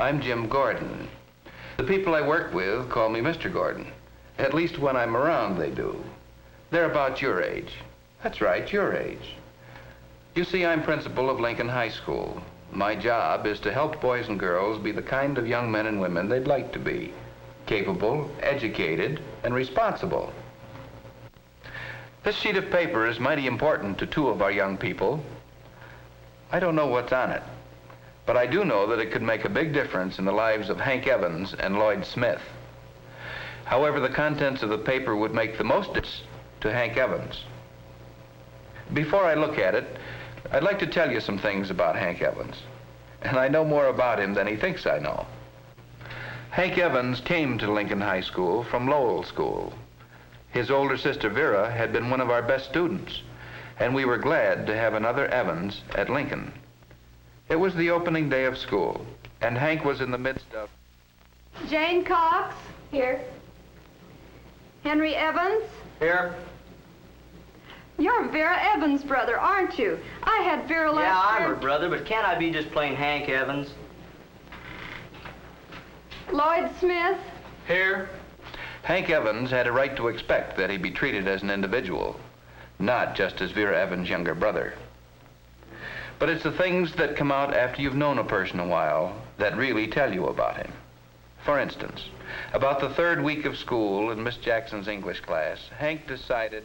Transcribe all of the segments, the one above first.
I'm Jim Gordon. The people I work with call me Mr. Gordon. At least when I'm around, they do. They're about your age. That's right, your age. You see, I'm principal of Lincoln High School. My job is to help boys and girls be the kind of young men and women they'd like to be. Capable, educated, and responsible. This sheet of paper is mighty important to two of our young people. I don't know what's on it, but I do know that it could make a big difference in the lives of Hank Evans and Lloyd Smith. However, the contents of the paper would make the most difference to Hank Evans. Before I look at it, I'd like to tell you some things about Hank Evans, and I know more about him than he thinks I know. Hank Evans came to Lincoln High School from Lowell School. His older sister Vera had been one of our best students, and we were glad to have another Evans at Lincoln. It was the opening day of school, and Hank was in the midst of... Jane Cox? Here. Henry Evans? Here. You're Vera Evans' brother, aren't you? I had Vera last Yeah, I'm year. her brother, but can't I be just plain Hank Evans? Lloyd Smith? Here. Hank Evans had a right to expect that he be treated as an individual, not just as Vera Evans' younger brother. But it's the things that come out after you've known a person a while that really tell you about him. For instance, about the third week of school in Miss Jackson's English class, Hank decided...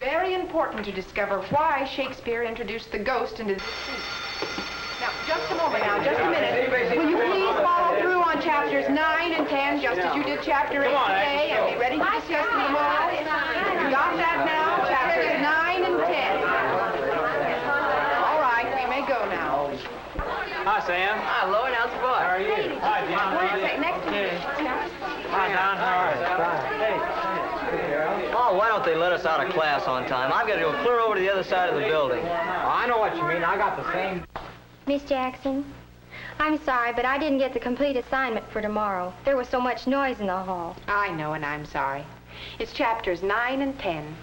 Very important to discover why Shakespeare introduced the ghost into the scene. Now, just a moment now, just a minute. Will you please follow through on chapters 9 and 10, just as you did chapter 8 today, and be ready to discuss them tomorrow? You got that now? Chapters 9 and 10. All right, we may go now. Hi, Sam. Hi, Lloyd. How's the boy? How are you? Hi, John. Wait a second, next to me. Hi, John. How are you? Hey. Oh, why don't they let us out of class on time? I've got to go clear over to the other side of the building. Oh, I know what you mean. I got the same... Miss Jackson, I'm sorry, but I didn't get the complete assignment for tomorrow. There was so much noise in the hall. I know, and I'm sorry. It's chapters 9 and 10.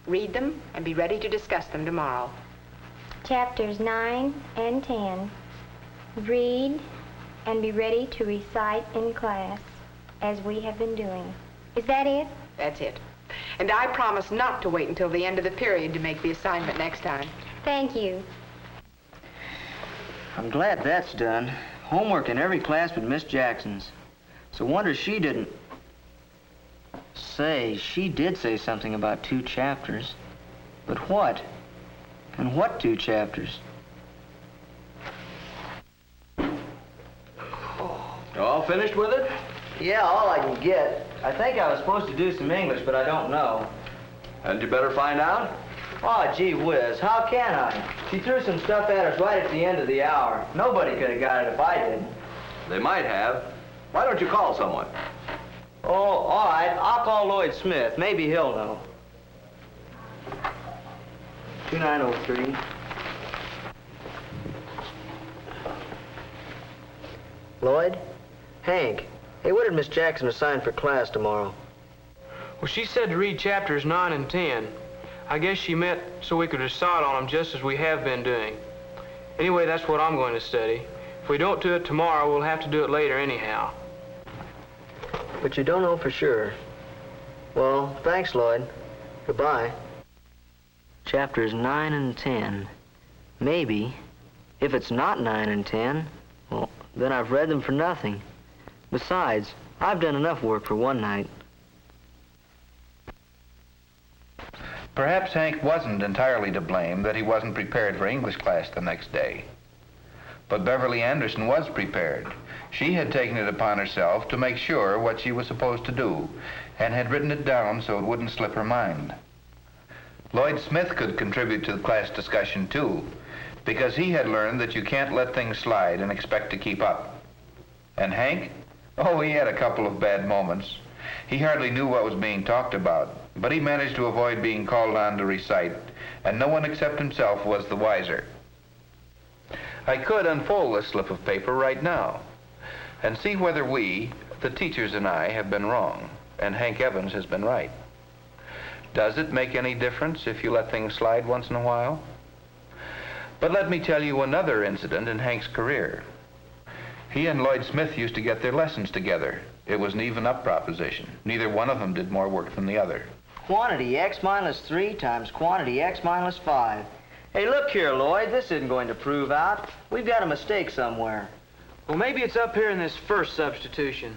Read them and be ready to discuss them tomorrow. Chapters 9 and 10. Read and be ready to recite in class, as we have been doing. Is that it? That's it. And I promise not to wait until the end of the period to make the assignment next time. Thank you. I'm glad that's done. Homework in every class but Miss Jackson's. It's a wonder she didn't... Say, she did say something about 2 chapters. But what? And what 2 chapters? All finished with it? Yeah, all I can get. I think I was supposed to do some English, but I don't know. Hadn't you better find out? Oh, gee whiz, how can I? She threw some stuff at us right at the end of the hour. Nobody could have got it if I didn't. They might have. Why don't you call someone? Oh, all right. I'll call Lloyd Smith. Maybe he'll know. 2903. Lloyd? Hank. Hey, what did Miss Jackson assign for class tomorrow? Well, she said to read chapters 9 and 10. I guess she meant so we could recite on them just as we have been doing. Anyway, that's what I'm going to study. If we don't do it tomorrow, we'll have to do it later anyhow. But you don't know for sure. Well, thanks, Lloyd. Goodbye. Chapters 9 and 10. Maybe. If it's not 9 and 10, well, then I've read them for nothing. Besides, I've done enough work for one night. Perhaps Hank wasn't entirely to blame that he wasn't prepared for English class the next day. But Beverly Anderson was prepared. She had taken it upon herself to make sure what she was supposed to do, and had written it down so it wouldn't slip her mind. Lloyd Smith could contribute to the class discussion too, because he had learned that you can't let things slide and expect to keep up. And Hank? Oh, he had a couple of bad moments. He hardly knew what was being talked about, but he managed to avoid being called on to recite, and no one except himself was the wiser. I could unfold this slip of paper right now and see whether we, the teachers and I, have been wrong and Hank Evans has been right. Does it make any difference if you let things slide once in a while? But let me tell you another incident in Hank's career. He and Lloyd Smith used to get their lessons together. It was an even-up proposition. Neither one of them did more work than the other. Quantity x minus 3 times quantity x minus 5. Hey, look here, Lloyd. This isn't going to prove out. We've got a mistake somewhere. Well, maybe it's up here in this first substitution.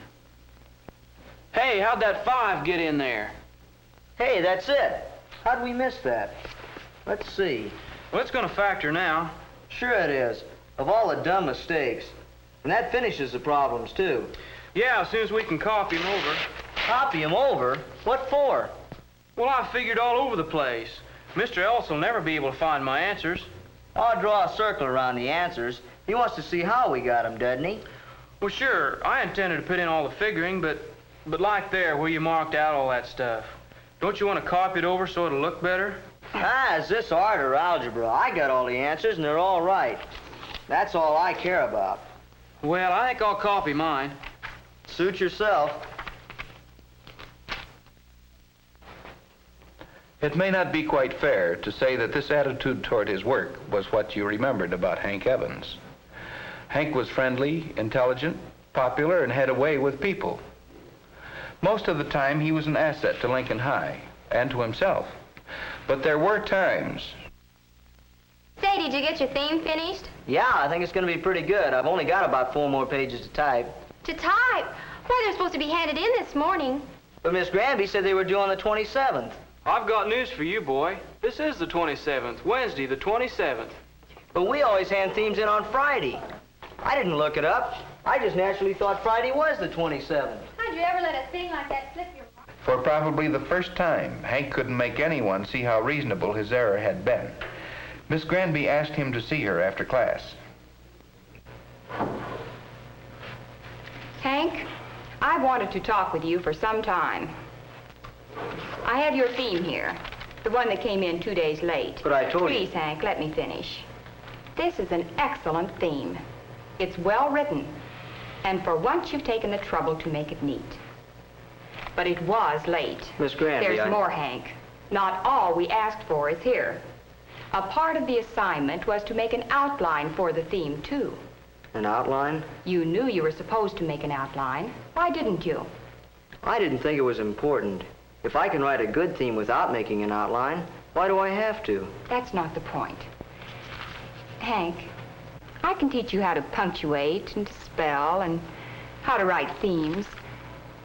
Hey, how'd that 5 get in there? Hey, that's it. How'd we miss that? Let's see. Well, it's going to factor now. Sure it is. Of all the dumb mistakes. And that finishes the problems, too. Yeah, as soon as we can copy them over. Copy them over? What for? Well, I figured all over the place. Mr. Ellis will never be able to find my answers. I'll draw a circle around the answers. He wants to see how we got them, doesn't he? Well, sure, I intended to put in all the figuring, but like there, where you marked out all that stuff. Don't you want to copy it over so it'll look better? Is this art or algebra? I got all the answers, and they're all right. That's all I care about. Well, I think I'll copy mine. Suit yourself. It may not be quite fair to say that this attitude toward his work was what you remembered about Hank Evans. Hank was friendly, intelligent, popular, and had a way with people. Most of the time, he was an asset to Lincoln High and to himself. But there were times. Say, did you get your theme finished? Yeah, I think it's going to be pretty good. I've only got about 4 more pages to type. To type? Why, they're supposed to be handed in this morning. But Miss Granby said they were due on the 27th. I've got news for you, boy. This is the 27th, Wednesday the 27th. But we always hand themes in on Friday. I didn't look it up. I just naturally thought Friday was the 27th. How'd you ever let a thing like that slip your mind? For probably the first time, Hank couldn't make anyone see how reasonable his error had been. Miss Granby asked him to see her after class. Hank, I've wanted to talk with you for some time. I have your theme here, the one that came in 2 days late. But I told you. Please, Hank, let me finish. This is an excellent theme. It's well written, and for once you've taken the trouble to make it neat. But it was late. Miss Granby, There's more, Hank. Not all we asked for is here. A part of the assignment was to make an outline for the theme, too. An outline? You knew you were supposed to make an outline. Why didn't you? I didn't think it was important. If I can write a good theme without making an outline, why do I have to? That's not the point. Hank, I can teach you how to punctuate and to spell and how to write themes.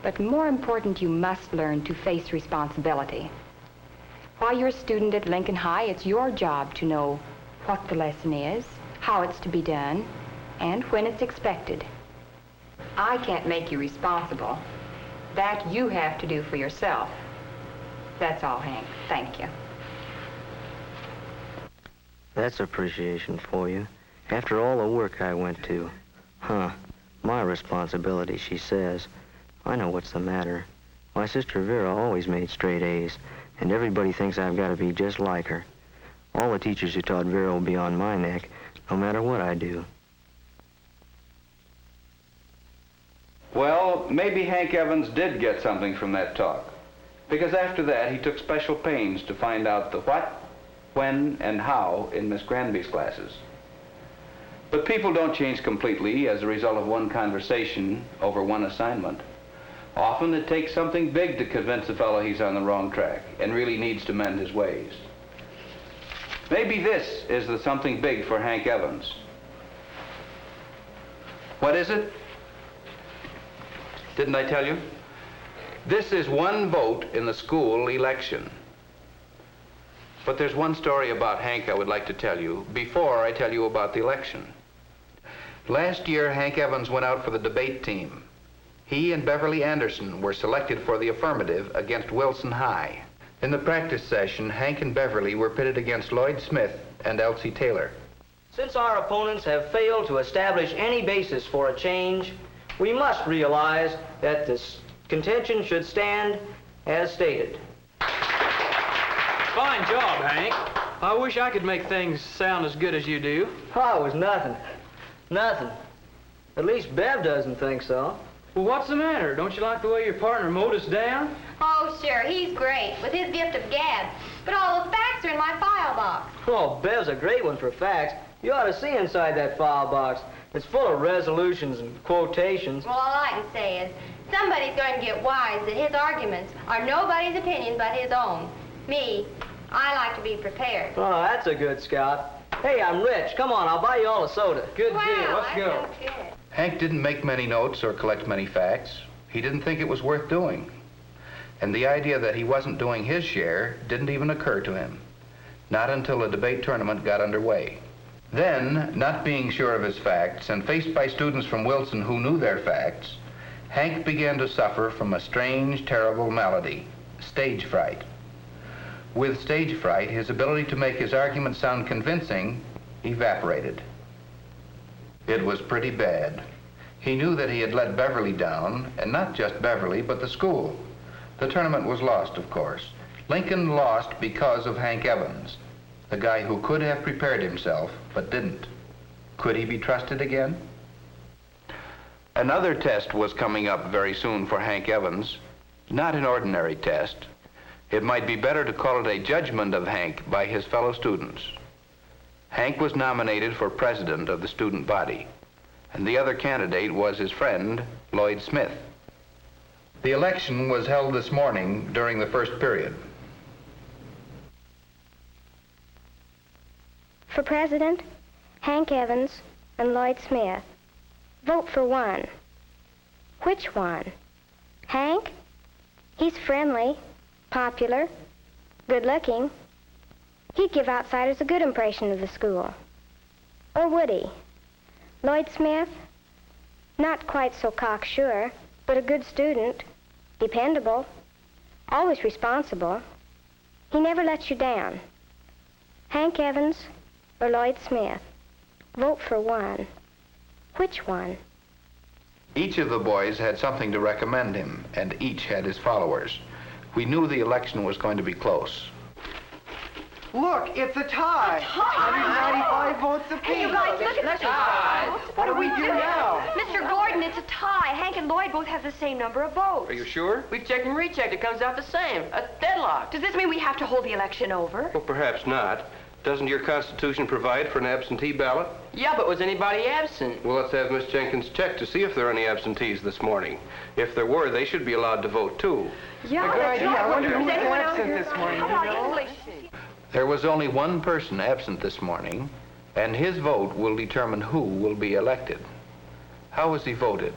But more important, you must learn to face responsibility. While you're a student at Lincoln High, it's your job to know what the lesson is, how it's to be done, and when it's expected. I can't make you responsible. That you have to do for yourself. That's all, Hank. Thank you. That's appreciation for you. After all the work I went to. Huh. My responsibility, she says. I know what's the matter. My sister Vera always made straight A's, and everybody thinks I've got to be just like her. All the teachers who taught Vera will be on my neck, no matter what I do. Well, maybe Hank Evans did get something from that talk, because after that he took special pains to find out the what, when, and how in Miss Granby's classes. But people don't change completely as a result of one conversation over one assignment. Often it takes something big to convince a fellow he's on the wrong track and really needs to mend his ways. Maybe this is the something big for Hank Evans. What is it? Didn't I tell you? This is one vote in the school election. But there's one story about Hank I would like to tell you before I tell you about the election. Last year, Hank Evans went out for the debate team. He and Beverly Anderson were selected for the affirmative against Wilson High. In the practice session, Hank and Beverly were pitted against Lloyd Smith and Elsie Taylor. Since our opponents have failed to establish any basis for a change, we must realize that this contention should stand as stated. Fine job, Hank. I wish I could make things sound as good as you do. Oh, it was nothing. Nothing. At least Bev doesn't think so. Well, what's the matter? Don't you like the way your partner mowed us down? Oh, sure, he's great, with his gift of gab. But all the facts are in my file box. Oh, Bev's a great one for facts. You ought to see inside that file box. It's full of resolutions and quotations. Well, all I can say is, somebody's going to get wise that his arguments are nobody's opinion but his own. Me, I like to be prepared. Oh, that's a good scout. Hey, I'm rich. Come on, I'll buy you all a soda. Good Wow, deal. Let's that go. sounds good. Hank didn't make many notes or collect many facts. He didn't think it was worth doing. And the idea that he wasn't doing his share didn't even occur to him. Not until the debate tournament got underway. Then, not being sure of his facts and faced by students from Wilson who knew their facts, Hank began to suffer from a strange, terrible malady, stage fright. With stage fright, his ability to make his arguments sound convincing evaporated. It was pretty bad. He knew that he had let Beverly down, and not just Beverly, but the school. The tournament was lost, of course. Lincoln lost because of Hank Evans, the guy who could have prepared himself, but didn't. Could he be trusted again? Another test was coming up very soon for Hank Evans. Not an ordinary test. It might be better to call it a judgment of Hank by his fellow students. Hank was nominated for president of the student body, and the other candidate was his friend, Lloyd Smith. The election was held this morning during the first period. For president, Hank Evans and Lloyd Smith. Vote for one. Which one? Hank? He's friendly, popular, good-looking. He'd give outsiders a good impression of the school. Or would he? Lloyd Smith? Not quite so cocksure, but a good student, dependable, always responsible. He never lets you down. Hank Evans or Lloyd Smith? Vote for one. Which one? Each of the boys had something to recommend him, and each had his followers. We knew the election was going to be close. Look, it's a tie. 195 votes apiece. Hey, you guys, look at this. What do we do now? Mr. Gordon, it's a tie. Hank and Lloyd both have the same number of votes. Are you sure? We've checked and rechecked. It comes out the same. A deadlock. Does this mean we have to hold the election over? Well, perhaps not. Doesn't your Constitution provide for an absentee ballot? Yeah, but was anybody absent? Well, let's have Miss Jenkins check to see if there are any absentees this morning. If there were, they should be allowed to vote, too. Yeah, Good idea. I wonder who Is was anyone out absent here? this morning, How you about know? English? There was only one person absent this morning, and his vote will determine who will be elected. How was he voted?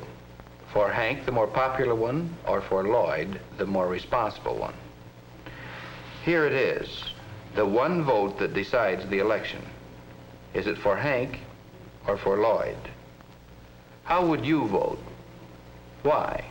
For Hank, the more popular one, or for Lloyd, the more responsible one? Here it is, the one vote that decides the election. Is it for Hank or for Lloyd? How would you vote? Why?